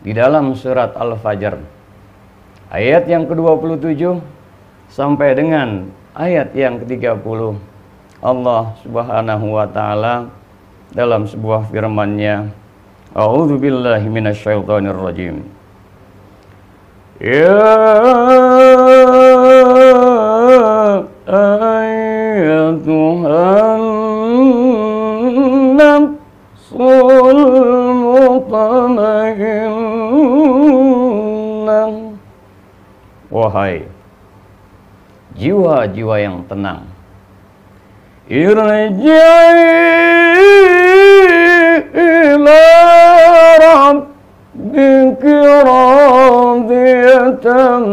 di dalam surat Al-Fajr ayat yang ke-27 sampai dengan ayat yang ke-30. Allah Subhanahu wa taala dalam sebuah firman-Nya, A'udzubillahi minasyaitonir rajim. Ya ayyatuhan nafsul mutmainnah, wahai jiwa-jiwa yang tenang, irji'i ila rabbiki radiyatan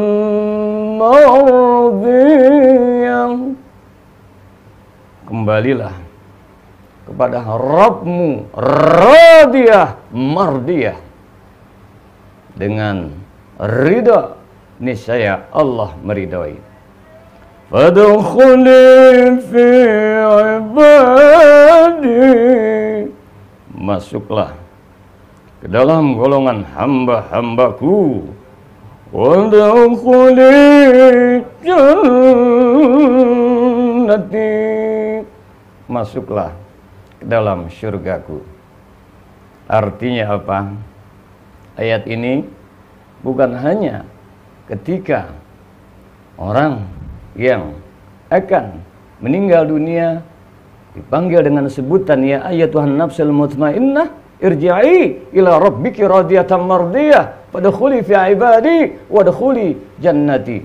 mardiyah. Kembalilah kepada Rabbmu radiyah mardiyah, dengan ridha niscaya Allah meridhai. Fadkhuli fi ibadi, masuklah ke dalam golongan hamba-hambaku. Wadkhuli jannati, masuklah ke dalam syurgaku. Artinya apa? Ayat ini bukan hanya ketika orang yang akan meninggal dunia dipanggil dengan sebutan ya ayyatuhan nafsul mutmainnah irji'i ila rabbiki radiyatan mardiyah fadkhuli fi ibadi wadkhuli jannati.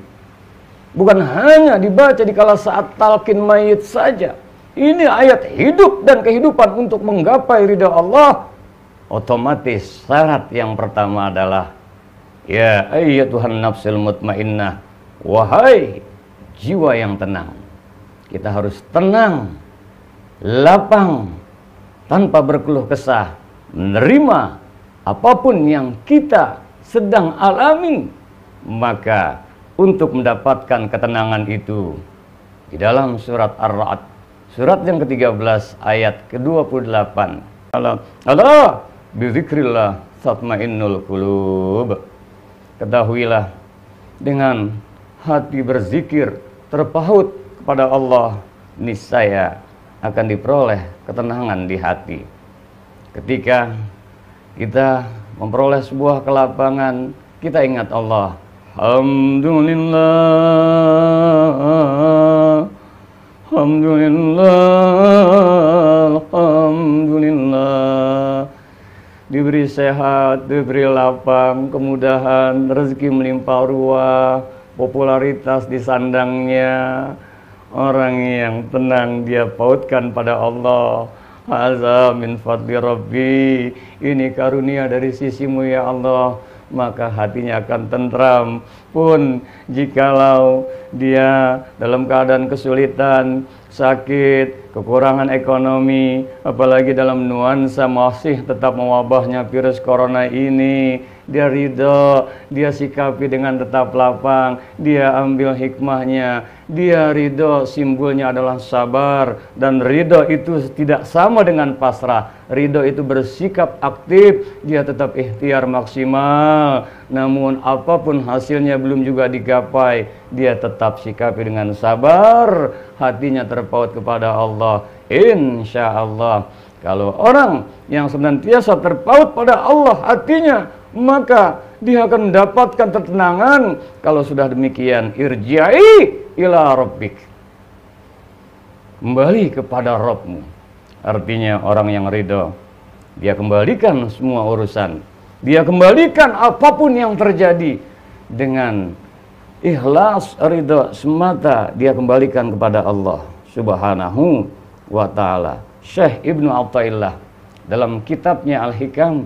Bukan hanya dibaca di kala saat talqin mayit saja. Ini ayat hidup dan kehidupan untuk menggapai ridha Allah. Otomatis syarat yang pertama adalah ya ayyatuhan nafsul mutmainnah, wahai jiwa yang tenang. Kita harus tenang, lapang, tanpa berkeluh kesah, menerima apapun yang kita sedang alami. Maka untuk mendapatkan ketenangan itu, di dalam surat Ar-Ra'd, surat yang ke-13 ayat ke-28, Allah bizikrillah tatmainnul qulub. Ketahuilah, dengan hati berzikir terpaut kepada Allah, niscaya akan diperoleh ketenangan di hati. Ketika kita memperoleh sebuah kelapangan, kita ingat Allah. Alhamdulillah, alhamdulillah, alhamdulillah. Diberi sehat, diberi lapang, kemudahan, rezeki melimpah ruah, popularitas disandangnya. Orang yang tenang dia pautkan pada Allah. Hadza min fadli Rabbi, ini karunia dari sisimu ya Allah. Maka hatinya akan tentram. Pun jikalau dia dalam keadaan kesulitan, sakit, kekurangan ekonomi, apalagi dalam nuansa masih tetap mewabahnya virus corona ini, dia ridho, dia sikapi dengan tetap lapang, dia ambil hikmahnya, dia ridho, simbolnya adalah sabar. Dan ridho itu tidak sama dengan pasrah. Ridho itu bersikap aktif, dia tetap ikhtiar maksimal. Namun apapun hasilnya belum juga digapai, dia tetap sikapi dengan sabar, hatinya terpaut kepada Allah. Insya Allah, kalau orang yang senantiasa terpaut pada Allah hatinya, maka dia akan mendapatkan ketenangan. Kalau sudah demikian, irji'i ila rabbik, kembali kepada Rabbmu. Artinya orang yang ridho, dia kembalikan semua urusan, dia kembalikan apapun yang terjadi dengan ikhlas, ridho semata, dia kembalikan kepada Allah Subhanahu wa ta'ala. Syekh Ibnu Athaillah dalam kitabnya Al-Hikam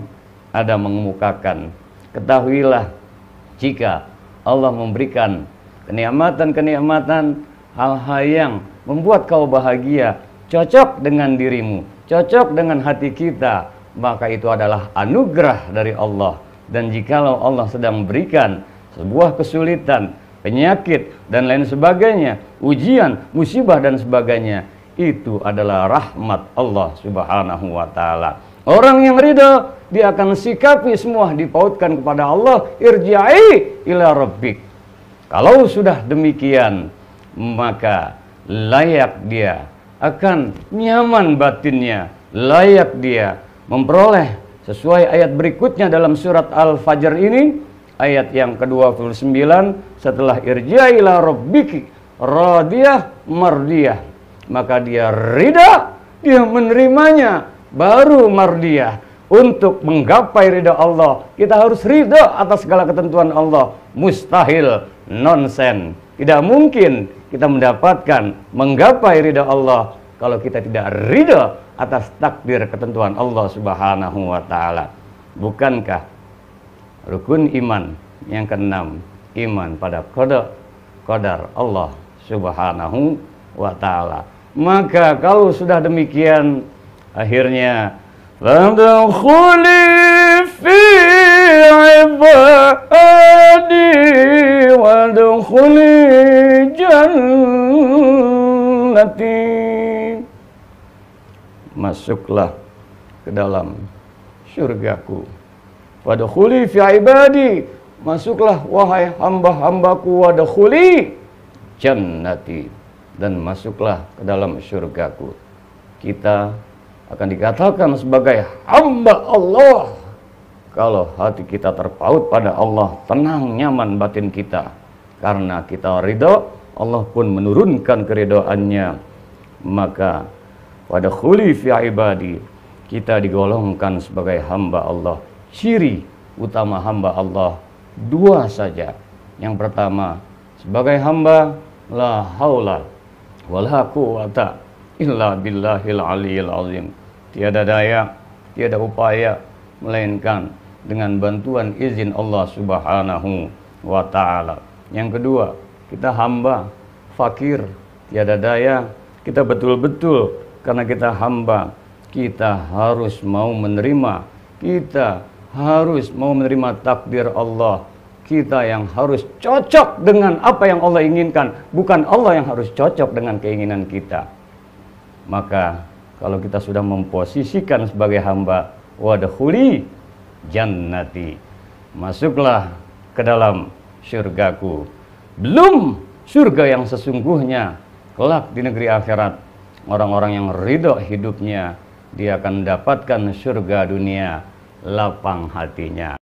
ada mengemukakan, ketahuilah, jika Allah memberikan kenikmatan-kenikmatan, hal-hal yang membuat kau bahagia, cocok dengan dirimu, cocok dengan hati kita, maka itu adalah anugerah dari Allah. Dan jikalau Allah sedang memberikan sebuah kesulitan, penyakit, dan lain sebagainya, ujian, musibah, dan sebagainya, itu adalah rahmat Allah Subhanahu wa ta'ala. Orang yang ridha, dia akan sikapi semua dipautkan kepada Allah. Irji'i ila rabbik. Kalau sudah demikian, maka layak dia akan nyaman batinnya, layak dia memperoleh sesuai ayat berikutnya dalam surat Al-Fajr ini, ayat yang ke-29, setelah irji'i ila rabbiki radiyah mardiyah, maka dia ridha, dia menerimanya, baru mardiyah. Untuk menggapai ridha Allah, kita harus ridha atas segala ketentuan Allah. Mustahil, nonsen. Tidak mungkin kita mendapatkan menggapai ridha Allah kalau kita tidak ridha atas takdir ketentuan Allah Subhanahu wa taala. Bukankah rukun iman yang keenam, iman pada qadar Allah Subhanahu wa taala? Maka kalau sudah demikian, akhirnya fadkhuli fi ibadi wadkhuli jannati. Masuklah ke dalam surgaku. Wadkhuli fi ibadi, masuklah wahai hamba-hambaku, wadkhuli jannati, dan masuklah ke dalam surgaku. Kita akan dikatakan sebagai hamba Allah kalau hati kita terpaut pada Allah, tenang, nyaman batin kita. Karena kita ridho, Allah pun menurunkan keridhoannya. Maka pada khuli fi ibadi, kita digolongkan sebagai hamba Allah. Ciri utama hamba Allah dua saja. Yang pertama, sebagai hamba la haula wala quwata illa billahil aliyil azim. Tiada daya, tiada upaya, melainkan dengan bantuan izin Allah Subhanahu wa ta'ala. Yang kedua, kita hamba, fakir, tiada daya. Kita betul-betul, karena kita hamba, kita harus mau menerima. Kita harus mau menerima takdir Allah. Kita yang harus cocok dengan apa yang Allah inginkan, bukan Allah yang harus cocok dengan keinginan kita. Maka kalau kita sudah memposisikan sebagai hamba, wadkhuli jannati, masuklah ke dalam surgaku. Belum surga yang sesungguhnya kelak di negeri akhirat. Orang-orang yang ridho hidupnya, dia akan mendapatkan surga dunia, lapang hatinya.